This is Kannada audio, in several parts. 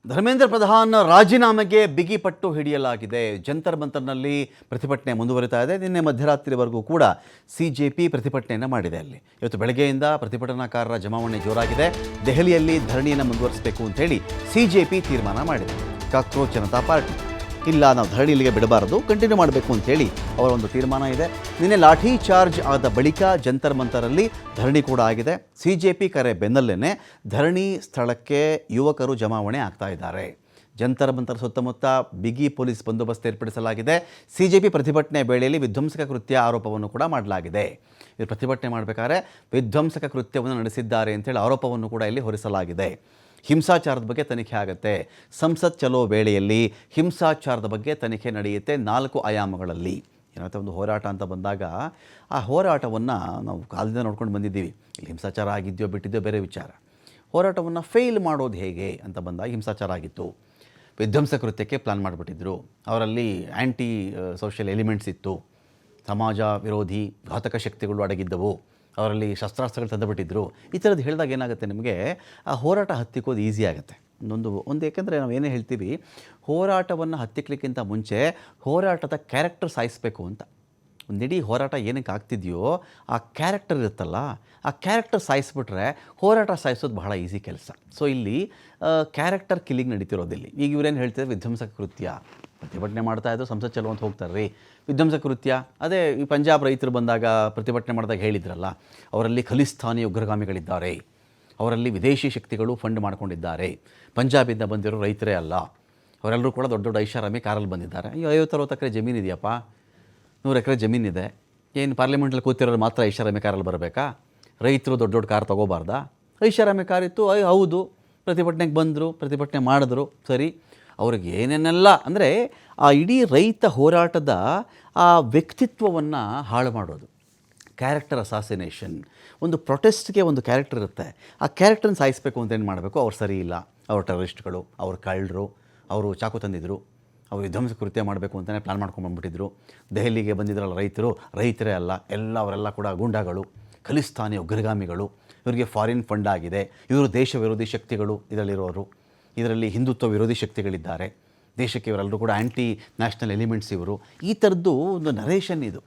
ಧರ್ಮೇಂದ್ರ ಪ್ರಧಾನ್ ರಾಜೀನಾಮೆಗೆ ಬಿಗಿ ಪಟ್ಟು ಹಿಡಿಯಲಾಗಿದೆ. ಜಂತರ್ ಮಂತರ್ನಲ್ಲಿ ಪ್ರತಿಭಟನೆ ಮುಂದುವರಿತಾ ಇದೆ. ನಿನ್ನೆ ಮಧ್ಯರಾತ್ರಿವರೆಗೂ ಕೂಡ ಸಿಜೆಪಿ ಪ್ರತಿಭಟನೆಯನ್ನು ಮಾಡಿದೆ. ಅಲ್ಲಿ ಇವತ್ತು ಬೆಳಗ್ಗೆಯಿಂದ ಪ್ರತಿಭಟನಾಕಾರರ ಜಮಾವಣೆ ಜೋರಾಗಿದೆ. ದೆಹಲಿಯಲ್ಲಿ ಧರಣಿಯನ್ನು ಮುಂದುವರಿಸಬೇಕು ಅಂತ ಹೇಳಿ ಸಿಜೆಪಿ ತೀರ್ಮಾನ ಮಾಡಿದೆ. ಕಾಕ್ರೋಚ್ ಜನತಾ ಪಾರ್ಟಿ ಇಲ್ಲ, ನಾವು ಧರಣಿ ಇಲ್ಲಿಗೆ ಬಿಡಬಾರದು, ಕಂಟಿನ್ಯೂ ಮಾಡಬೇಕು ಅಂತೇಳಿ ಅವರ ಒಂದು ತೀರ್ಮಾನ ಇದೆ. ನಿನ್ನೆ ಲಾಠಿ ಚಾರ್ಜ್ ಆದ ಬಳಿಕ ಜಂತರ್ ಮಂತರಲ್ಲಿ ಧರಣಿ ಕೂಡ ಆಗಿದೆ. ಸಿಜೆಪಿ ಕರೆ ಬೆನ್ನಲ್ಲೇನೆ ಧರಣಿ ಸ್ಥಳಕ್ಕೆ ಯುವಕರು ಜಮಾವಣೆ ಆಗ್ತಾ ಇದ್ದಾರೆ. ಜಂತರ್ ಮಂತರ್ ಸುತ್ತಮುತ್ತ ಬಿಗಿ ಪೊಲೀಸ್ ಬಂದೋಬಸ್ತ್ ಏರ್ಪಡಿಸಲಾಗಿದೆ. ಸಿಜೆಪಿ ಪ್ರತಿಭಟನೆ ವೇಳೆಯಲ್ಲಿ ವಿಧ್ವಂಸಕ ಕೃತ್ಯ ಆರೋಪವನ್ನು ಕೂಡ ಮಾಡಲಾಗಿದೆ. ಇದು ಪ್ರತಿಭಟನೆ ಮಾಡಬೇಕಾದ್ರೆ ವಿಧ್ವಂಸಕ ಕೃತ್ಯವನ್ನು ನಡೆಸಿದ್ದಾರೆ ಅಂತೇಳಿ ಆರೋಪವನ್ನು ಕೂಡ ಇಲ್ಲಿ ಹೊರಿಸಲಾಗಿದೆ. ಹಿಂಸಾಚಾರದ ಬಗ್ಗೆ ತನಿಖೆ ಆಗುತ್ತೆ. ಸಂಸತ್ ಚಲೋ ವೇಳೆಯಲ್ಲಿ ಹಿಂಸಾಚಾರದ ಬಗ್ಗೆ ತನಿಖೆ ನಡೆಯುತ್ತೆ 4 ಆಯಾಮಗಳಲ್ಲಿ. ಏನಾಗುತ್ತೆ, ಒಂದು ಹೋರಾಟ ಅಂತ ಬಂದಾಗ ಆ ಹೋರಾಟವನ್ನು ನಾವು ಕಾಲದಿಂದ ನೋಡ್ಕೊಂಡು ಬಂದಿದ್ದೀವಿ. ಇಲ್ಲಿ ಹಿಂಸಾಚಾರ ಆಗಿದೆಯೋ ಬಿಟ್ಟಿದೆಯೋ ಬೇರೆ ವಿಚಾರ. ಹೋರಾಟವನ್ನು ಫೇಲ್ ಮಾಡೋದು ಹೇಗೆ ಅಂತ ಬಂದಾಗ ಹಿಂಸಾಚಾರ ಆಗಿತ್ತು. ವಿಧ್ವಂಸ ಕೃತ್ಯಕ್ಕೆ ಪ್ಲಾನ್ ಮಾಡಿಬಿಟ್ಟಿದ್ರು. ಅವರಲ್ಲಿ ಆ್ಯಂಟಿ ಸೋಷಿಯಲ್ ಎಲಿಮೆಂಟ್ಸ್ ಇತ್ತು. ಸಮಾಜ ವಿರೋಧಿ ಘಾತಕ ಶಕ್ತಿಗಳು ಅಡಗಿದ್ದವು. ಅವರಲ್ಲಿ ಶಸ್ತ್ರಾಸ್ತ್ರಗಳು ತಂದುಬಿಟ್ಟಿದ್ರು. ಈ ಥರದ್ದು ಹೇಳಿದಾಗ ಏನಾಗುತ್ತೆ, ನಿಮಗೆ ಆ ಹೋರಾಟ ಹತ್ತಿಕ್ಕೋದು ಈಸಿ ಆಗುತ್ತೆ. ಒಂದು ಏಕೆಂದರೆ ನಾವು ಏನೇ ಹೇಳ್ತೀವಿ, ಹೋರಾಟವನ್ನು ಹತ್ತಿಕ್ಲಿಕ್ಕಿಂತ ಮುಂಚೆ ಹೋರಾಟದ ಕ್ಯಾರೆಕ್ಟರ್ ಸಾಯಿಸಬೇಕು ಅಂತ. ಒಂದು ಇಡೀ ಹೋರಾಟ ಏನಕ್ಕೆ ಆಗ್ತಿದೆಯೋ ಆ ಕ್ಯಾರೆಕ್ಟರ್ ಇರುತ್ತಲ್ಲ, ಆ ಕ್ಯಾರೆಕ್ಟರ್ ಸಾಯಿಸ್ಬಿಟ್ರೆ ಹೋರಾಟ ಸಾಯಿಸೋದು ಬಹಳ ಈಸಿ ಕೆಲಸ. ಸೊ ಇಲ್ಲಿ ಕ್ಯಾರೆಕ್ಟರ್ ಕಿಲ್ಲಿಂಗ್ ನಡೀತಿರೋದಿಲ್ಲಿ. ಈಗ ಇವರೇನು ಹೇಳ್ತಿದ್ದಾರೆ, ವಿಧ್ವಂಸಕ ಕೃತ್ಯ. ಪ್ರತಿಭಟನೆ ಮಾಡ್ತಾಯಿದ್ರು, ಸಂಸತ್ ಚಲೋ ಅಂತ ಹೋಗ್ತಾರೆ ರೀ. ವಿಧ್ವಂಸಕ ಕೃತ್ಯ ಅದೇ ಈ ಪಂಜಾಬ್ ರೈತರು ಬಂದಾಗ ಪ್ರತಿಭಟನೆ ಮಾಡಿದಾಗ ಹೇಳಿದ್ರಲ್ಲ, ಅವರಲ್ಲಿ ಖಲಿಸ್ತಾನಿ ಉಗ್ರಗಾಮಿಗಳಿದ್ದಾರೆ, ಅವರಲ್ಲಿ ವಿದೇಶಿ ಶಕ್ತಿಗಳು ಫಂಡ್ ಮಾಡ್ಕೊಂಡಿದ್ದಾರೆ, ಪಂಜಾಬಿಂದ ಬಂದಿರೋ ರೈತರೇ ಅಲ್ಲ, ಅವರೆಲ್ಲರೂ ಕೂಡ ದೊಡ್ಡ ದೊಡ್ಡ ಐಷಾರಾಮಿ ಕಾರಲ್ಲಿ ಬಂದಿದ್ದಾರೆ. ಈ 50-60 ಎಕರೆ ಜಮೀನು ಇದೆಯಪ್ಪ, 100 ಎಕರೆ ಜಮೀನಿದೆ, ಏನು ಪಾರ್ಲಿಮೆಂಟಲ್ಲಿ ಕೂತಿರೋರು ಮಾತ್ರ ಐಷಾರಾಮಿ ಕಾರಲ್ಲಿ ಬರಬೇಕಾ? ರೈತರು ದೊಡ್ಡ ದೊಡ್ಡ ಕಾರ್ ತೊಗೋಬಾರ್ದಾ? ಐಷಾರಾಮಿ ಕಾರ್ ಇತ್ತು, ಹೌದು, ಪ್ರತಿಭಟನೆಗೆ ಬಂದರು, ಪ್ರತಿಭಟನೆ ಮಾಡಿದ್ರು, ಸರಿ. ಅವ್ರಿಗೆ ಏನೇನೆಲ್ಲ ಅಂದರೆ ಆ ಇಡೀ ರೈತ ಹೋರಾಟದ ಆ ವ್ಯಕ್ತಿತ್ವವನ್ನು ಹಾಳು ಮಾಡೋದು, ಕ್ಯಾರೆಕ್ಟರ್ ಅಸಾಸಿನೇಷನ್. ಒಂದು ಪ್ರೊಟೆಸ್ಟ್ಗೆ ಒಂದು ಕ್ಯಾರೆಕ್ಟರ್ ಇರುತ್ತೆ, ಆ ಕ್ಯಾರೆಕ್ಟರ್ನ ಸಾಯಿಸಬೇಕು ಅಂತ ಏನು ಮಾಡಬೇಕು? ಅವ್ರು ಸರಿ ಇಲ್ಲ, ಅವ್ರು ಟೆರರಿಸ್ಟ್ಗಳು, ಅವ್ರು ಕಳ್ಳರು, ಅವರು ಚಾಕು ತಂದಿದ್ರು, ಅವರು ವಿಧ್ವಂಸ ಕೃತ್ಯ ಮಾಡಬೇಕು ಅಂತಲೇ ಪ್ಲಾನ್ ಮಾಡ್ಕೊಂಡ್ಬಂದ್ಬಿಟ್ಟಿದ್ರು. ದೆಹಲಿಗೆ ಬಂದಿದ್ರಲ್ಲ ರೈತರು, ರೈತರೇ ಅಲ್ಲ, ಅವರೆಲ್ಲ ಕೂಡ ಗೂಂಡಾಗಳು, ಖಲಿಸ್ತಾನಿ ಉಗ್ರಗಾಮಿಗಳು, ಇವರಿಗೆ ಫಾರಿನ್ ಫಂಡ್ ಆಗಿದೆ, ಇವರು ದೇಶ ವಿರೋಧಿ ಶಕ್ತಿಗಳು ಇದರಲ್ಲಿರೋರು, ಇದರಲ್ಲಿ ಹಿಂದುತ್ವ ವಿರೋಧಿ ಶಕ್ತಿಗಳಿದ್ದಾರೆ, ದೇಶಕ್ಕೆ ಇವರೆಲ್ಲರೂ ಕೂಡ ಆ್ಯಂಟಿ ನ್ಯಾಷನಲ್ ಎಲಿಮೆಂಟ್ಸ್ ಇವರು. ಈ ಥರದ್ದು ಒಂದು ನರೇಷನ್ ಇದು.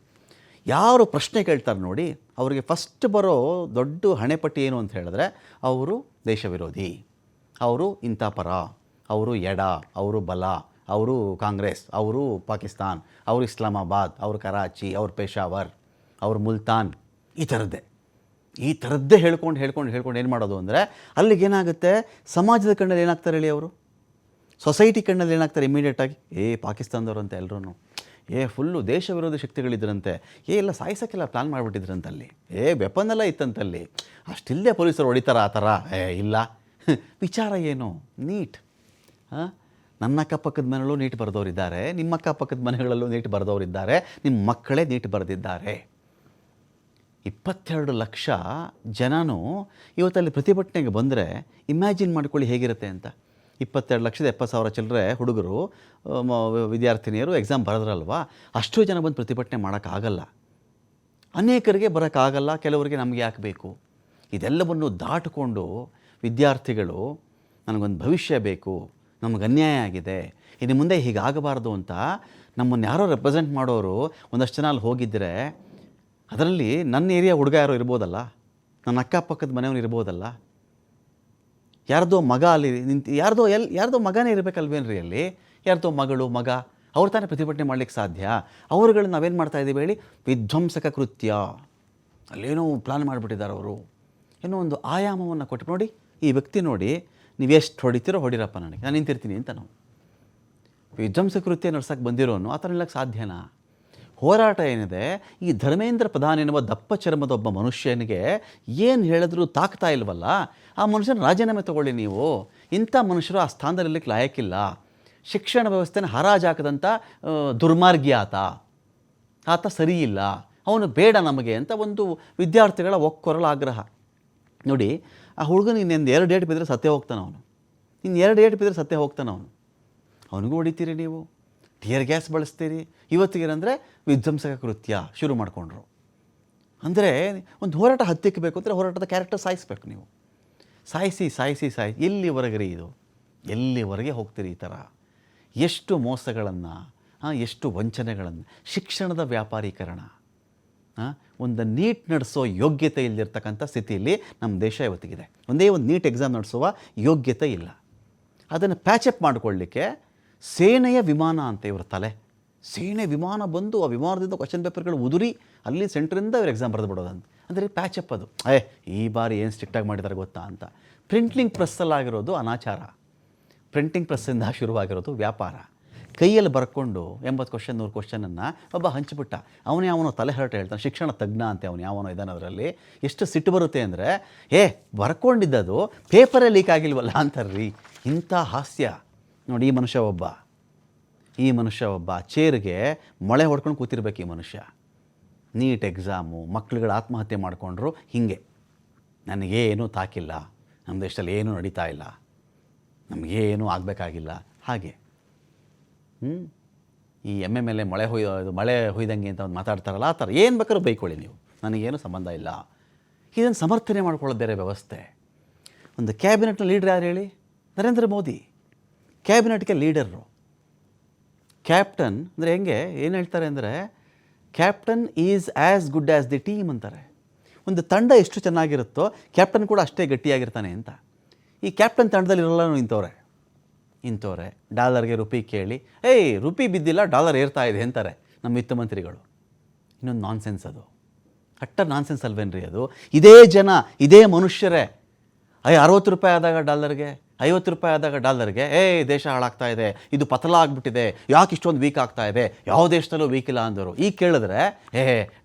ಯಾರು ಪ್ರಶ್ನೆ ಕೇಳ್ತಾರೆ ನೋಡಿ, ಅವರಿಗೆ ಫಸ್ಟ್ ಬರೋ ದೊಡ್ಡ ಹಣೆಪಟ್ಟಿ ಏನು ಅಂತ ಹೇಳಿದ್ರೆ, ಅವರು ದೇಶ ವಿರೋಧಿ, ಅವರು ಇಂಥ ಪರ, ಅವರು ಎಡ, ಅವರು ಬಲ, ಅವರು ಕಾಂಗ್ರೆಸ್, ಅವರು ಪಾಕಿಸ್ತಾನ್, ಅವರು ಇಸ್ಲಾಮಾಬಾದ್, ಅವರು ಕರಾಚಿ, ಅವರು ಪೇಶಾವರ್, ಅವರು ಮುಲ್ತಾನ್, ಈ ಥರದ್ದೇ ಹೇಳ್ಕೊಂಡು ಏನು ಮಾಡೋದು ಅಂದರೆ, ಅಲ್ಲಿಗೇನಾಗುತ್ತೆ, ಸಮಾಜದ ಕಣ್ಣಲ್ಲಿ ಏನಾಗ್ತಾರೆ ಹೇಳಿ, ಅವರು ಸೊಸೈಟಿ ಕಣ್ಣಲ್ಲಿ ಏನಾಗ್ತಾರೆ ಇಮಿಡಿಯೇಟಾಗಿ, ಪಾಕಿಸ್ತಾನದವರು ಅಂತ ಎಲ್ಲರೂ, ಫುಲ್ಲು ದೇಶ ವಿರೋಧಿ ಶಕ್ತಿಗಳಿದ್ರಂತೆ, ಎಲ್ಲ ಸಾಯಿಸೋಕ್ಕೆಲ್ಲ ಪ್ಲಾನ್ ಮಾಡಿಬಿಟ್ಟಿದ್ರಂತಲ್ಲಿ, ವೆಪನ್ನೆಲ್ಲ ಇತ್ತಂತಲ್ಲಿ, ಅಷ್ಟಿಲ್ಲದೆ ಪೊಲೀಸರು ಹೊಡಿತಾರ ಆ ಥರ? ಇಲ್ಲ. ವಿಚಾರ ಏನು? ನೀಟ್. ನನ್ನ ಅಕ್ಕಪಕ್ಕದ ಮನೆಗಳಲ್ಲೂ ನೀಟ್ ಬರೆದವರಿದ್ದಾರೆ, ನಿಮ್ಮ ಅಕ್ಕಪಕ್ಕದ ಮನೆಗಳಲ್ಲೂ ನೀಟ್ ಬರೆದವರಿದ್ದಾರೆ, ನಿಮ್ಮ ಮಕ್ಕಳೇ ನೀಟ್ ಬರೆದಿದ್ದಾರೆ. 22 ಲಕ್ಷ ಜನನೂ ಇವತ್ತಲ್ಲಿ ಪ್ರತಿಭಟನೆಗೆ ಬಂದರೆ ಇಮ್ಯಾಜಿನ್ ಮಾಡ್ಕೊಳ್ಳಿ ಹೇಗಿರುತ್ತೆ ಅಂತ. 22,70,000 ಚಿಲ್ಲರೆ ಹುಡುಗರು, ವಿದ್ಯಾರ್ಥಿನಿಯರು ಎಕ್ಸಾಮ್ ಬರೆದ್ರಲ್ವಾ, ಅಷ್ಟು ಜನ ಬಂದು ಪ್ರತಿಭಟನೆ ಮಾಡೋಕ್ಕಾಗಲ್ಲ. ಅನೇಕರಿಗೆ ಬರೋಕ್ಕಾಗಲ್ಲ, ಕೆಲವರಿಗೆ ನಮಗೆ ಯಾಕೆ ಬೇಕು? ಇದೆಲ್ಲವನ್ನು ದಾಟಿಕೊಂಡು ವಿದ್ಯಾರ್ಥಿಗಳು ನನಗೊಂದು ಭವಿಷ್ಯ ಬೇಕು, ನಮಗೆ ಅನ್ಯಾಯ ಆಗಿದೆ, ಇನ್ನು ಮುಂದೆ ಹೀಗಾಗಬಾರ್ದು ಅಂತ ನಮ್ಮನ್ನು ಯಾರೋ ರೆಪ್ರೆಸೆಂಟ್ ಮಾಡೋರು ಒಂದಷ್ಟು ಜನ ಅಲ್ಲಿ ಹೋಗಿದ್ದರೆ, ಅದರಲ್ಲಿ ನನ್ನ ಏರಿಯಾ ಹುಡುಗ ಯಾರೋ ಇರ್ಬೋದಲ್ಲ, ನನ್ನ ಅಕ್ಕಪಕ್ಕದ ಮನೆಯವನು ಇರ್ಬೋದಲ್ಲ, ಯಾರ್ದೋ ಮಗ ಅಲ್ಲಿ ನಿಂತು, ಯಾರ್ದೋ ಮಗನೇ ಇರಬೇಕಲ್ವೇನ್ರಿ ಅಲ್ಲಿ, ಯಾರ್ದೋ ಮಗಳು ಮಗ, ಅವ್ರು ತಾನೇ ಪ್ರತಿಭಟನೆ ಮಾಡಲಿಕ್ಕೆ ಸಾಧ್ಯ. ಅವರುಗಳನ್ನ ನಾವೇನು ಮಾಡ್ತಾಯಿದ್ದೀವಿ ಹೇಳಿ? ವಿಧ್ವಂಸಕ ಕೃತ್ಯ. ಅಲ್ಲೇನೋ ಪ್ಲಾನ್ ಮಾಡಿಬಿಟ್ಟಿದ್ದಾರೆ ಅವರು, ಏನೋ ಒಂದು ಆಯಾಮವನ್ನು ಕೊಟ್ಟು, ನೋಡಿ ಈ ವ್ಯಕ್ತಿ ನೋಡಿ, ನೀವು ಎಷ್ಟು ಹೊಡಿತೀರೋ ಹೊಡಿರಪ್ಪ, ನನಗೆ ನಾನು ನಿಂತಿರ್ತೀನಿ ಅಂತ. ನಾವು ವಿಧ್ವಂಸ ಕೃತ್ಯ ನಡ್ಸೋಕ್ಕೆ ಬಂದಿರೋನು ಆ ಥರ ನಿಲ್ಲಕ್ಕೆ ಸಾಧ್ಯನಾ? ಹೋರಾಟ ಏನಿದೆ, ಈ ಧರ್ಮೇಂದ್ರ ಪ್ರಧಾನ್ ಎನ್ನುವ ದಪ್ಪ ಚರ್ಮದ ಒಬ್ಬ ಮನುಷ್ಯನಿಗೆ ಏನು ಹೇಳಿದ್ರೂ ತಾಕ್ತಾ ಇಲ್ವಲ್ಲ, ಆ ಮನುಷ್ಯನ ರಾಜೀನಾಮೆ ತೊಗೊಳ್ಳಿ ನೀವು. ಇಂಥ ಮನುಷ್ಯರು ಆ ಸ್ಥಾನದಲ್ಲಿರಲಿಕ್ಕೆ ಲಾಯಕ್ಕಿಲ್ಲ. ಶಿಕ್ಷಣ ವ್ಯವಸ್ಥೆನ ಹರಾಜಾಕದಂಥ ದುರ್ಮಾರ್ಗಿ ಆತ ಸರಿ ಇಲ್ಲ, ಅವನು ಬೇಡ ನಮಗೆ ಅಂತ ಒಂದು ವಿದ್ಯಾರ್ಥಿಗಳ ಒಕ್ಕೊರಲ ಆಗ್ರಹ. ನೋಡಿ, ಆ ಹುಡುಗನ ಇನ್ನೊಂದು 2 ಏಟು ಬಿದ್ದರೆ ಸತ್ಯ ಹೋಗ್ತಾನೆ ಅವನು, ಇನ್ನು 2 ಏಟು ಬಿದ್ದರೆ ಸತ್ಯ ಹೋಗ್ತಾನೆ ಅವನು. ಅವನಿಗೂ ಹೊಡಿತೀರಿ ನೀವು, ಟಿಯರ್ ಗ್ಯಾಸ್ ಬಳಸ್ತೀರಿ. ಇವತ್ತಿಗೇನೆಂದರೆ ವಿಧ್ವಂಸಕ ಕೃತ್ಯ ಶುರು ಮಾಡಿಕೊಂಡ್ರು. ಅಂದರೆ ಒಂದು ಹೋರಾಟ ಹತ್ತಿಕ್ಕಬೇಕು ಅಂದರೆ ಹೋರಾಟದ ಕ್ಯಾರೆಕ್ಟರ್ ಸಾಯಿಸಬೇಕು ನೀವು. ಸಾಯಿಸಿ ಎಲ್ಲಿವರೆಗೆ ರೀ ಇದು? ಎಲ್ಲಿವರೆಗೆ ಹೋಗ್ತೀರಿ ಈ ಥರ? ಎಷ್ಟು ಮೋಸಗಳನ್ನು, ಎಷ್ಟು ವಂಚನೆಗಳನ್ನು, ಶಿಕ್ಷಣದ ವ್ಯಾಪಾರೀಕರಣ, ಒಂದು ನೀಟ್ ನಡೆಸೋ ಯೋಗ್ಯತೆ ಇಲ್ಲದಿರ್ತಕ್ಕಂಥ ಸ್ಥಿತಿಯಲ್ಲಿ ನಮ್ಮ ದೇಶ ಇವತ್ತಿಗಿದೆ. ಒಂದೇ ಒಂದು ನೀಟ್ ಎಕ್ಸಾಮ್ ನಡೆಸುವ ಯೋಗ್ಯತೆ ಇಲ್ಲ. ಅದನ್ನು ಪ್ಯಾಚಪ್ ಮಾಡಿಕೊಳ್ಳಿಕ್ಕೆ ಸೇನೆಯ ವಿಮಾನ ಅಂತ ಇವ್ರ ತಲೆ. ಸೇನೆ ವಿಮಾನ ಬಂದು ಆ ವಿಮಾನದಿಂದ ಕ್ವಶನ್ ಪೇಪರ್ಗಳು ಉದುರಿ ಅಲ್ಲಿ ಸೆಂಟ್ರಿಂದ ಇವ್ರು ಎಕ್ಸಾಮ್ ಬರೆದು ಬಿಡೋದಂತ. ಅಂದರೆ ಪ್ಯಾಚಪ್ ಅದು. ಈ ಬಾರಿ ಏನು ಸ್ಟ್ರಿಕ್ಟಾಗಿ ಮಾಡಿದ್ದಾರೆ ಗೊತ್ತಾ ಅಂತ. ಪ್ರಿಂಟಿಂಗ್ ಪ್ರೆಸ್ಸಲ್ಲಾಗಿರೋದು ಅನಾಚಾರ, ಪ್ರಿಂಟಿಂಗ್ ಪ್ರೆಸ್ಸಿಂದ ಶುರುವಾಗಿರೋದು ವ್ಯಾಪಾರ. ಕೈಯಲ್ಲಿ ಬರ್ಕೊಂಡು 80 ಕ್ವಶನ್ 100 ಕ್ವಶನನ್ನು ಒಬ್ಬ ಹಂಚಿಬಿಟ್ಟ. ಅವನೋ ತಲೆ ಹರಟೆ ಹೇಳ್ತಾನೆ, ಶಿಕ್ಷಣ ತಜ್ಞ ಅಂತೆ ಅವನು ಯಾವನೋ ಇದ್ದಾನೆ. ಅದರಲ್ಲಿ ಎಷ್ಟು ಸಿಟ್ಟು ಬರುತ್ತೆ ಅಂದರೆ, ಬರ್ಕೊಂಡಿದ್ದದು ಪೇಪರೇ ಲೀಕ್ ಆಗಿಲ್ವಲ್ಲ ಅಂತಾರ್ರಿ. ಇಂಥ ಹಾಸ್ಯ ನೋಡಿ. ಈ ಮನುಷ್ಯ ಒಬ್ಬ ಚೇರ್ಗೆ ಮೊಳೆ ಹೊಡ್ಕೊಂಡು ಕೂತಿರ್ಬೇಕು. ಈ ಮನುಷ್ಯ ನೀಟ್ ಎಕ್ಸಾಮು, ಮಕ್ಕಳುಗಳು ಆತ್ಮಹತ್ಯೆ ಮಾಡಿಕೊಂಡ್ರು. ಹೀಗೆ ನನಗೇನೂ ತಾಕಿಲ್ಲ, ನಮ್ಮ ದೇಶದಲ್ಲಿ ಏನೂ ನಡೀತಾ ಇಲ್ಲ, ನಮಗೇನೂ ಆಗಬೇಕಾಗಿಲ್ಲ. ಹಾಗೆ ಈ ಎಮ್ಮೆ ಮೇಲೆ ಮಳೆ ಹೊಯ್ದಂಗೆ ಅಂತ ಒಂದು ಮಾತಾಡ್ತಾರಲ್ಲ, ಆ ಥರ ಏನು ಬೇಕಾದ್ರೂ ಬೈಕೊಳ್ಳಿ ನೀವು, ನನಗೇನು ಸಂಬಂಧ ಇಲ್ಲ. ಇದನ್ನು ಸಮರ್ಥನೆ ಮಾಡ್ಕೊಳ್ಳೋದು ಬೇರೆ ವ್ಯವಸ್ಥೆ. ಒಂದು ಕ್ಯಾಬಿನೆಟ್ನ ಲೀಡ್ರ್ ಯಾರು ಹೇಳಿ? ನರೇಂದ್ರ ಮೋದಿ ಕ್ಯಾಬಿನೆಟ್ಗೆ ಲೀಡರು. ಕ್ಯಾಪ್ಟನ್ ಅಂದರೆ ಹೆಂಗೆ, ಏನು ಹೇಳ್ತಾರೆ ಅಂದರೆ, captain is as good as the team ಅಂತಾರೆ. ಒಂದು ತಂಡ ಎಷ್ಟು ಚೆನ್ನಾಗಿರುತ್ತೋ ಕ್ಯಾಪ್ಟನ್ ಕೂಡ ಅಷ್ಟೇ ಗಟ್ಟಿಯಾಗಿರ್ತಾನೆ ಅಂತ. ಈ ಕ್ಯಾಪ್ಟನ್ ತಂಡದಲ್ಲಿರೋಲ್ಲ ಇಂಥವ್ರೆ ಡಾಲರ್ಗೆ ರುಪಿ ಕೇಳಿ, ರುಪಿ ಬಿದ್ದಿಲ್ಲ ಡಾಲರ್ ಏರ್ತಾ ಇದೆ ಅಂತಾರೆ ನಮ್ಮ ವಿತ್ತ ಮಂತ್ರಿಗಳು. ಇನ್ನೊಂದು ನಾನ್ಸೆನ್ಸ್ ಅದು, ನಾನ್ಸೆನ್ಸ್ ಅಲ್ವೇನ್ರಿ ಅದು? ಇದೇ ಜನ, ಇದೇ ಮನುಷ್ಯರೇ 60 ರೂಪಾಯಿ ಆದಾಗ ಡಾಲರ್ಗೆ, 50 ರೂಪಾಯಿ ಆದಾಗ ಡಾಲರ್ಗೆ ದೇಶ ಹಾಳಾಗ್ತಾ ಇದೆ, ಇದು ಪತಲ ಆಗಿಬಿಟ್ಟಿದೆ, ಯಾಕೆ ಇಷ್ಟೊಂದು ವೀಕ್ ಆಗ್ತಾ ಇದೆ, ಯಾವ ದೇಶದಲ್ಲೂ ವೀಕ್ ಇಲ್ಲ ಅಂದರು. ಈಗ ಕೇಳಿದ್ರೆ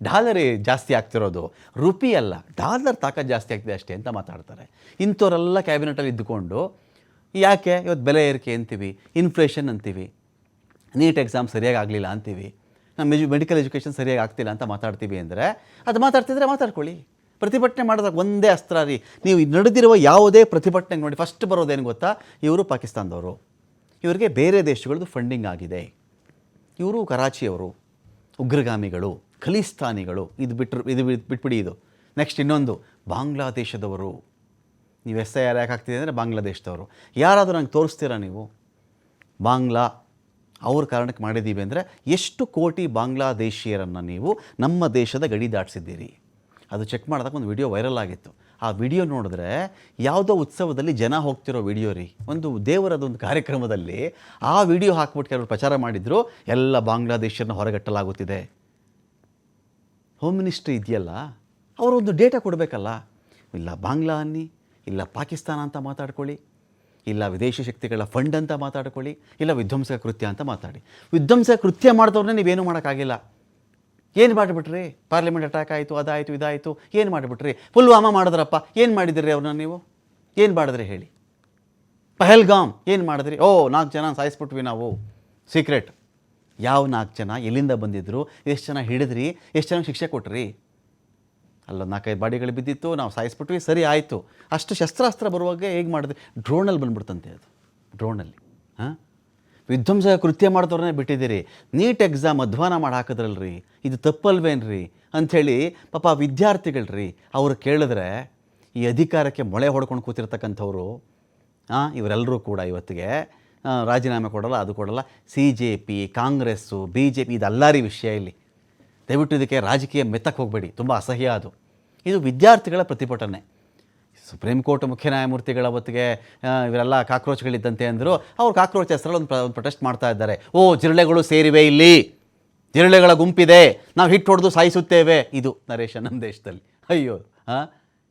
ಡಾಲರ್ ಜಾಸ್ತಿ ಆಗ್ತಿರೋದು, ರುಪಿ ಅಲ್ಲ, ಡಾಲರ್ ತಾಕತ್ತು ಜಾಸ್ತಿ ಆಗ್ತಿದೆ ಅಷ್ಟೇ ಅಂತ ಮಾತಾಡ್ತಾರೆ. ಇಂಥವರೆಲ್ಲ ಕ್ಯಾಬಿನೆಟಲ್ಲಿ ಇದ್ದುಕೊಂಡು ಯಾಕೆ ಇವತ್ತು ಬೆಲೆ ಏರಿಕೆ ಅಂತೀವಿ, ಇನ್ಫ್ಲೇಷನ್ ಅಂತೀವಿ, ನೀಟ್ ಎಕ್ಸಾಮ್ ಸರಿಯಾಗಿ ಆಗಲಿಲ್ಲ ಅಂತೀವಿ, ನಮ್ಮ ಮೆಡಿಕಲ್ ಎಜುಕೇಷನ್ ಸರಿಯಾಗಿ ಆಗ್ತಿಲ್ಲ ಅಂತ ಮಾತಾಡ್ತೀವಿ ಅಂದರೆ, ಅದು ಮಾತಾಡ್ತಿದ್ರೆ ಮಾತಾಡ್ಕೊಳ್ಳಿ. ಪ್ರತಿಭಟನೆ ಮಾಡಿದಾಗ ಒಂದೇ ಅಸ್ತ್ರ ರೀ. ನೀವು ನಡೆದಿರುವ ಯಾವುದೇ ಪ್ರತಿಭಟನೆಗೆ ನೋಡಿ ಫಸ್ಟ್ ಬರೋದೇನು ಗೊತ್ತಾ? ಇವರು ಪಾಕಿಸ್ತಾನದವರು, ಇವರಿಗೆ ಬೇರೆ ದೇಶಗಳದ್ದು ಫಂಡಿಂಗ್ ಆಗಿದೆ, ಇವರು ಕರಾಚಿಯವರು, ಉಗ್ರಗಾಮಿಗಳು, ಖಲಿಸ್ತಾನಿಗಳು, ಇದು ಬಿಟ್ಬಿಡಿ. ಇದು ನೆಕ್ಸ್ಟ್ ಇನ್ನೊಂದು ಬಾಂಗ್ಲಾದೇಶದವರು. ನೀವು SIR ಯಾಕೆ ಆಗ್ತಿದೆ ಅಂದರೆ ಬಾಂಗ್ಲಾದೇಶದವರು. ಯಾರಾದರೂ ನಂಗೆ ತೋರಿಸ್ತೀರಾ ನೀವು? ಬಾಂಗ್ಲಾ ಅವ್ರ ಕಾರಣಕ್ಕೆ ಮಾಡಿದ್ದೀವಿ ಅಂದರೆ ಎಷ್ಟು ಕೋಟಿ ಬಾಂಗ್ಲಾದೇಶಿಯರನ್ನು ನೀವು ನಮ್ಮ ದೇಶದ ಗಡಿ ದಾಟಿಸಿದ್ದೀರಿ? ಅದು ಚೆಕ್ ಮಾಡಿದಾಗ ಒಂದು ವಿಡಿಯೋ ವೈರಲ್ ಆಗಿತ್ತು. ಆ ವಿಡಿಯೋ ನೋಡಿದ್ರೆ ಯಾವುದೋ ಉತ್ಸವದಲ್ಲಿ ಜನ ಹೋಗ್ತಿರೋ ವಿಡಿಯೋ ರೀ. ಒಂದು ದೇವರದೊಂದು ಕಾರ್ಯಕ್ರಮದಲ್ಲಿ ಆ ವಿಡಿಯೋ ಹಾಕ್ಬಿಟ್ಟು ಕೆಲವರು ಪ್ರಚಾರ ಮಾಡಿದ್ರು, ಎಲ್ಲ ಬಾಂಗ್ಲಾದೇಶರನ್ನ ಹೊರಗಟ್ಟಲಾಗುತ್ತಿದೆ. ಹೋಮ್ ಮಿನಿಸ್ಟ್ರಿ ಇದೆಯಲ್ಲ, ಅವರೊಂದು ಡೇಟಾ ಕೊಡಬೇಕಲ್ಲ. ಇಲ್ಲ ಬಾಂಗ್ಲಾ ಅನ್ನಿ, ಇಲ್ಲ ಪಾಕಿಸ್ತಾನ ಅಂತ ಮಾತಾಡ್ಕೊಳ್ಳಿ, ಇಲ್ಲ ವಿದೇಶಿ ಶಕ್ತಿಗಳ ಫಂಡ್ ಅಂತ ಮಾತಾಡ್ಕೊಳ್ಳಿ, ಇಲ್ಲ ವಿಧ್ವಂಸಕ ಕೃತ್ಯ ಅಂತ ಮಾತಾಡಿ. ವಿಧ್ವಂಸಕ ಕೃತ್ಯ ಮಾಡಿದವ್ರನ್ನೇ ನೀವೇನು ಮಾಡೋಕ್ಕಾಗಿಲ್ಲ. ಏನು ಮಾಡಿಬಿಟ್ರಿ? ಪಾರ್ಲಿಮೆಂಟ್ ಅಟ್ಯಾಕ್ ಆಯಿತು, ಅದಾಯಿತು, ಇದಾಯಿತು, ಏನು ಮಾಡಿಬಿಟ್ರಿ? ಪುಲ್ವಾಮಾ ಮಾಡಿದ್ರಪ್ಪ, ಏನು ಮಾಡಿದಿರಿ ಅವ್ರನ್ನ ನೀವು? ಏನು ಮಾಡಿದ್ರಿ ಹೇಳಿ? ಪಹಲ್ಗಾಮ್ ಏನು ಮಾಡಿದ್ರಿ? 4 ಜನ ಸಾಯಿಸ್ಬಿಟ್ವಿ ನಾವು, ಸೀಕ್ರೆಟ್. ಯಾವ 4 ಜನ? ಎಲ್ಲಿಂದ ಬಂದಿದ್ದರು? ಎಷ್ಟು ಜನ ಹಿಡಿದ್ರಿ? ಎಷ್ಟು ಜನ ಶಿಕ್ಷೆ ಕೊಟ್ರಿ? ಅಲ್ಲ 4-5 ಬಾಡಿಗಳು ಬಿದ್ದಿತ್ತು, ನಾವು ಸಾಯಿಸ್ಬಿಟ್ವಿ, ಸರಿ ಆಯಿತು. ಅಷ್ಟು ಶಸ್ತ್ರಾಸ್ತ್ರ ಬರುವಾಗ ಹೇಗೆ ಮಾಡಿದ್ರಿ? ಡ್ರೋನಲ್ಲಿ ಬಂದ್ಬಿಡ್ತಂತೆ ಅದು, ಡ್ರೋನಲ್ಲಿ. ವಿಧ್ವಂಸಕ ಕೃತ್ಯ ಮಾಡಿದವ್ರನ್ನೇ ಬಿಟ್ಟಿದ್ದೀರಿ. ನೀಟ್ ಎಕ್ಸಾಮ್ ಅಧ್ವಾನ ಮಾಡಿ ಹಾಕಿದ್ರಲ್ರಿ, ಇದು ತಪ್ಪಲ್ವೇನ್ರಿ ಅಂಥೇಳಿ ಪಾಪ ವಿದ್ಯಾರ್ಥಿಗಳ್ರಿ ಅವ್ರು ಕೇಳಿದ್ರೆ, ಈ ಅಧಿಕಾರಕ್ಕೆ ಮೊಳೆ ಹೊಡ್ಕೊಂಡು ಕೂತಿರ್ತಕ್ಕಂಥವ್ರು ಇವರೆಲ್ಲರೂ ಕೂಡ ಇವತ್ತಿಗೆ ರಾಜೀನಾಮೆ ಕೊಡಲ್ಲ, ಅದು ಕೊಡಲ್ಲ. CJP, ಕಾಂಗ್ರೆಸ್ಸು, BJP ಇದೆಲ್ಲಾರಿ ವಿಷಯ ಇಲ್ಲಿ. ದಯವಿಟ್ಟು ಇದಕ್ಕೆ ರಾಜಕೀಯ ಮೆತ್ತಕ್ಕೆ ಹೋಗಬೇಡಿ, ತುಂಬ ಅಸಹ್ಯ ಅದು. ಇದು ವಿದ್ಯಾರ್ಥಿಗಳ ಪ್ರತಿಭಟನೆ. ಸುಪ್ರೀಂ ಕೋರ್ಟ್ ಮುಖ್ಯ ನ್ಯಾಯಮೂರ್ತಿಗಳ ಹೊತ್ತಿಗೆ ಇವರೆಲ್ಲ ಕಾಕ್ರೋಚ್ಗಳಿದ್ದಂತೆ ಅಂದರು. ಅವ್ರು ಕಾಕ್ರೋಚ್ ಹೆಸರಲ್ಲಿ ಒಂದು ಪ್ರೊಟೆಸ್ಟ್ ಮಾಡ್ತಾ ಇದ್ದಾರೆ. ಜಿರಳೆಗಳು ಸೇರಿವೆ, ಇಲ್ಲಿ ಜಿರಳೆಗಳ ಗುಂಪಿದೆ, ನಾವು ಹಿಟ್ಟು ಹೊಡೆದು ಸಾಯಿಸುತ್ತೇವೆ. ಇದು ನರೇಶ ನಮ್ಮ ದೇಶದಲ್ಲಿ. ಅಯ್ಯೋ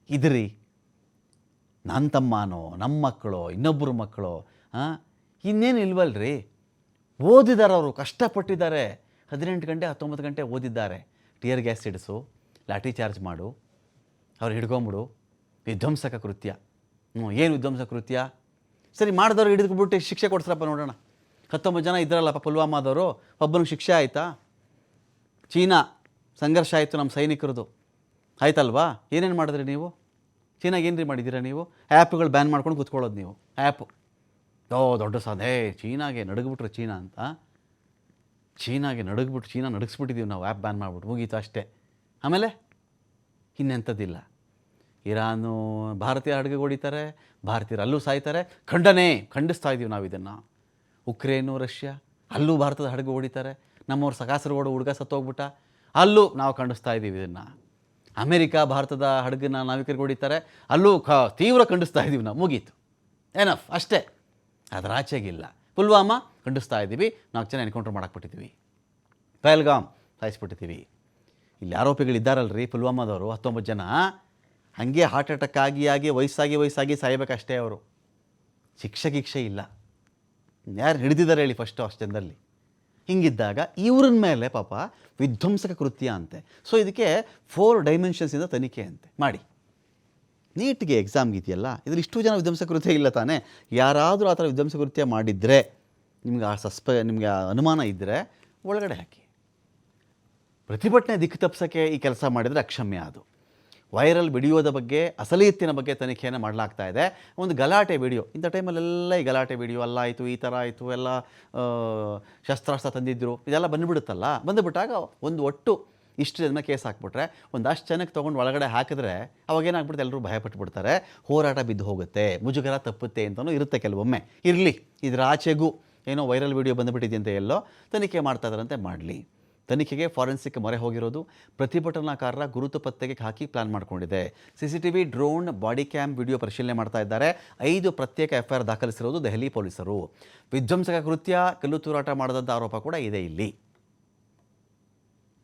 ಇದ್ರಿ, ನನ್ನ ತಮ್ಮನೋ, ನಮ್ಮ ಮಕ್ಕಳು, ಇನ್ನೊಬ್ಬರು ಮಕ್ಕಳು, ಇನ್ನೇನು ಇಲ್ವಲ್ರಿ. ಓದಿದ್ದಾರೆ, ಅವರು ಕಷ್ಟಪಟ್ಟಿದ್ದಾರೆ, 18 ಗಂಟೆ 19 ಗಂಟೆ ಓದಿದ್ದಾರೆ. ಟಿಯರ್ ಗ್ಯಾಸ್ ಸಿಡಿಸು, ಲಾಠಿ ಚಾರ್ಜ್ ಮಾಡು, ಅವ್ರು ಹಿಡ್ಕೊಂಬಿಡು, ವಿಧ್ವಂಸಕ ಕೃತ್ಯ. ಏನು ವಿಧ್ವಂಸಕ ಕೃತ್ಯ? ಸರಿ, ಮಾಡಿದವ್ರು ಹಿಡಿದ್ಬಿಟ್ಟು ಶಿಕ್ಷೆ ಕೊಡ್ಸ್ರಪ್ಪ ನೋಡೋಣ. 19 ಜನ ಇದ್ರಲ್ಲಪ್ಪ ಪುಲ್ವಾಮಾದವರು, ಒಬ್ಬನಿಗೆ ಶಿಕ್ಷೆ ಆಯಿತಾ? ಚೀನಾ ಸಂಘರ್ಷ ಆಯಿತು ನಮ್ಮ ಸೈನಿಕರದು, ಆಯ್ತಲ್ವಾ? ಏನೇನು ಮಾಡಿದ್ರಿ ನೀವು? ಚೀನಾಗೆ ಏನ್ರಿ ಮಾಡಿದ್ದೀರಾ ನೀವು? ಆ್ಯಪ್ಗಳು ಬ್ಯಾನ್ ಮಾಡ್ಕೊಂಡು ಕೂತ್ಕೊಳ್ಳೋದು ನೀವು. ಆ್ಯಪು ದೊಡ್ಡ ಸಾಧನೆ. ಚೀನಾಗೆ ನಡಗ್ಬಿಟ್ರು ಚೀನಾ ಅಂತ, ಚೀನಾಗೆ ನಡಗ್ಬಿಟ್ಟು ಚೀನಾ ನಡಗಿಸ್ಬಿಟ್ಟಿದ್ದೀವಿ ನಾವು, ಆ್ಯಪ್ ಬ್ಯಾನ್ ಮಾಡಿಬಿಟ್ಟು ಮುಗೀತು ಅಷ್ಟೇ. ಆಮೇಲೆ ಇನ್ನೆಂಥದ್ದಿಲ್ಲ. ಇರಾನು ಭಾರತೀಯ ಹಡಗಿಗೆ ಹೊಡಿತಾರೆ, ಭಾರತೀಯರು ಅಲ್ಲೂ ಸಾಯ್ತಾರೆ. ಖಂಡಿಸ್ತಾ ಇದ್ದೀವಿ ನಾವು ಇದನ್ನು. ಉಕ್ರೇನು ರಷ್ಯಾ ಅಲ್ಲೂ ಭಾರತದ ಹಡಗು ಹೊಡಿತಾರೆ, ನಮ್ಮವ್ರು ಕಾಸರಗೋಡು ಹುಡುಗ ಸತ್ತೋಗ್ಬಿಟ್ಟ, ಅಲ್ಲೂ ನಾವು ಖಂಡಿಸ್ತಾ ಇದ್ದೀವಿ ಇದನ್ನು. ಅಮೇರಿಕಾ ಭಾರತದ ಹಡಗನ್ನ ನಾವಿಕರಿಗೆ ಹೊಡಿತಾರೆ, ಅಲ್ಲೂ ತೀವ್ರ ಖಂಡಿಸ್ತಾ ಇದ್ದೀವಿ ನಾವು. ಮುಗೀತು, ಎನಫ್, ಅಷ್ಟೇ. ಅದರ ಆಚೆಗಿಲ್ಲ. ಪುಲ್ವಾಮಾ ಖಂಡಿಸ್ತಾ ಇದ್ದೀವಿ, 4 ಜನ ಎನ್ಕೌಂಟ್ರ್ ಮಾಡಾಕ್ಬಿಟ್ಟಿದ್ದೀವಿ. ಪಹಲ್ಗಾಮ್ ಸಾಯಿಸ್ಬಿಟ್ಟಿದ್ದೀವಿ. ಇಲ್ಲಿ ಆರೋಪಿಗಳಿದ್ದಾರಲ್ರಿ ಪುಲ್ವಾಮಾದವರು 19 ಜನ, ಹಾಗೆ ಹಾರ್ಟ್ ಅಟ್ಯಾಕ್ ಆಗಿ ವಯಸ್ಸಾಗಿ ಸಾಯಬೇಕಷ್ಟೇ. ಅವರು ಶಿಕ್ಷೆ ಇಲ್ಲ. ಯಾರು ಹಿಡಿದಿದ್ದಾರೆ ಹೇಳಿ ಫಸ್ಟು ಅಷ್ಟು ಜನದಲ್ಲಿ. ಹಿಂಗಿದ್ದಾಗ ಇವ್ರನ್ನ ಮೇಲೆ ಪಾಪ ವಿಧ್ವಂಸಕ ಕೃತ್ಯ ಅಂತೆ. ಸೊ ಇದಕ್ಕೆ 4 ಡೈಮೆನ್ಷನ್ಸಿಂದ ತನಿಖೆ ಅಂತೆ ಮಾಡಿ. ನೀಟಿಗೆ ಎಕ್ಸಾಮ್ಗೆ ಇದೆಯಲ್ಲ, ಇದ್ರಲ್ಲಿ ಇಷ್ಟು ಜನ ವಿಧ್ವಂಸಕ ಕೃತ್ಯ ಇಲ್ಲ ತಾನೇ. ಯಾರಾದರೂ ಆ ಥರ ವಿಧ್ವಂಸಕ ಕೃತ್ಯ ಮಾಡಿದರೆ ನಿಮಗೆ ಅನುಮಾನ ಇದ್ದರೆ ಒಳಗಡೆ ಹಾಕಿ. ಪ್ರತಿಭಟನೆ ದಿಕ್ಕು ತಪ್ಪಿಸೋಕ್ಕೆ ಈ ಕೆಲಸ ಮಾಡಿದರೆ ಅಕ್ಷಮ್ಯ. ಅದು ವೈರಲ್ ವಿಡಿಯೋದ ಬಗ್ಗೆ, ಅಸಲಿಯತ್ತಿನ ಬಗ್ಗೆ ತನಿಖೆಯನ್ನು ಮಾಡಲಾಗ್ತಾ ಇದೆ. ಒಂದು ಗಲಾಟೆ ವಿಡಿಯೋ, ಇಂಥ ಟೈಮಲ್ಲೆಲ್ಲ ಈ ಗಲಾಟೆ ವಿಡಿಯೋ ಅಲ್ಲಾಯಿತು, ಈ ಥರ ಆಯಿತು, ಎಲ್ಲ ಶಸ್ತ್ರಾಸ್ತ್ರ ತಂದಿದ್ದರು, ಇದೆಲ್ಲ ಬಂದುಬಿಡುತ್ತಲ್ಲ. ಬಂದುಬಿಟ್ಟಾಗ ಒಟ್ಟು ಇಷ್ಟು ಜನ ಕೇಸ್ ಹಾಕ್ಬಿಟ್ರೆ, ಒಂದಷ್ಟು ಜನಕ್ಕೆ ತೊಗೊಂಡು ಒಳಗಡೆ ಹಾಕಿದ್ರೆ ಅವಾಗೇನಾಗ್ಬಿಡುತ್ತೆ, ಎಲ್ಲರೂ ಭಯಪಟ್ಟುಬಿಡ್ತಾರೆ, ಹೋರಾಟ ಬಿದ್ದು ಹೋಗುತ್ತೆ, ಮುಜುಗರ ತಪ್ಪುತ್ತೆ ಅಂತಲೂ ಇರುತ್ತೆ ಕೆಲವೊಮ್ಮೆ. ಇರಲಿ, ಇದರ ಆಚೆಗೂ ಏನೋ ವೈರಲ್ ವಿಡಿಯೋ ಬಂದುಬಿಟ್ಟಿದೆಯಂತೆ, ಎಲ್ಲೋ ತನಿಖೆ ಮಾಡ್ತಾ ಇದ್ದಾರಂತೆ, ಮಾಡಲಿ. ತನಿಖೆಗೆ ಫಾರೆನ್ಸಿಕ್ ಮೊರೆ ಹೋಗಿರೋದು ಪ್ರತಿಭಟನಾಕಾರರ ಗುರುತು ಪತ್ತೆಗೆ ಹಾಕಿ ಪ್ಲಾನ್ ಮಾಡಿಕೊಂಡಿದೆ. CCTV, drone, body cam video ಪರಿಶೀಲನೆ ಮಾಡ್ತಾ ಇದ್ದಾರೆ. 5 ಪ್ರತ್ಯೇಕ FIR ದಾಖಲಿಸಿರೋದು ದೆಹಲಿ ಪೊಲೀಸರು. ವಿಧ್ವಂಸಕ ಕೃತ್ಯ, ಕಲ್ಲು ತೂರಾಟ ಮಾಡದಂಥ ಆರೋಪ ಕೂಡ ಇದೆ ಇಲ್ಲಿ.